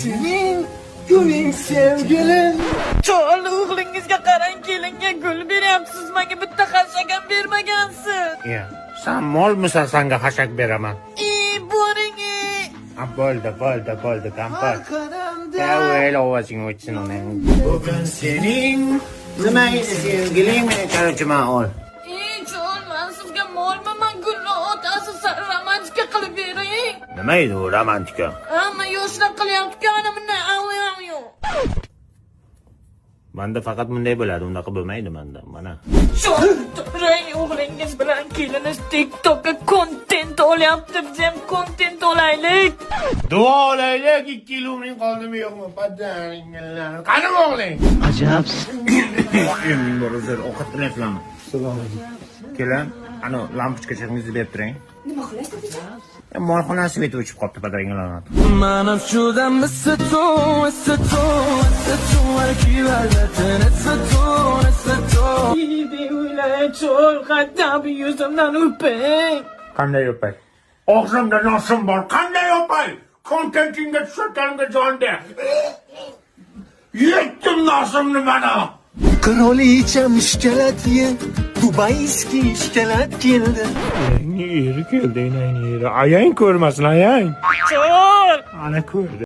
senin gülün sevgilim. Çoğal oğlingizga qarang, kelinga gul beryapsiz, menga bitta xashak ham bermagansiz. Ya, sen mol musan, sanga xashak beraman. Boring. Bo'ldi, kampir. Arkadan Ya da öyle ovozing o'chsin uning. Bugun sening nima edi sevgiling, meni karachima ol. Çoğal, men sizga molman, gulni otasi, romantika qilib bering. Nima edi u romantika? Hamma yoshlar qilyapti-ku, ana bunday avayam yo'q. Menda faqat bunday bo'ladi, unaqa bo'lmaydi menda. Mana. Çoğal, turang, o'g'lingiz bilan keliniz TikTok'ga kontent olyapti, biz ham kontent olaylik. Duolaylik, 2 yil umring qoldimi yo'qmi? Padaringlar. Qani o'g'ling? acabsın. Emin bo'lasiz, ovqat qilyapsizlarmi? Keling, ana lampochka chiqingizni berib turing. Nima qilyapsiz, dadajon? Molxona sveti o'chib qolibdi, padaringlar. Mana shudan misatu Yedi uylay, çoğal, hatta bir yüzümden öping. Qanday o'pay? Og'zimda nosim bor. Qanday o'pay? Kontentingga tushayotganga jonda. Yetdim nosimni mana. Kraliçem işkeletye, Dubayski işkelet geldi. Eri keldi, ayang ko'rmasin, ayang. Çoğal. Ana ko'rdi.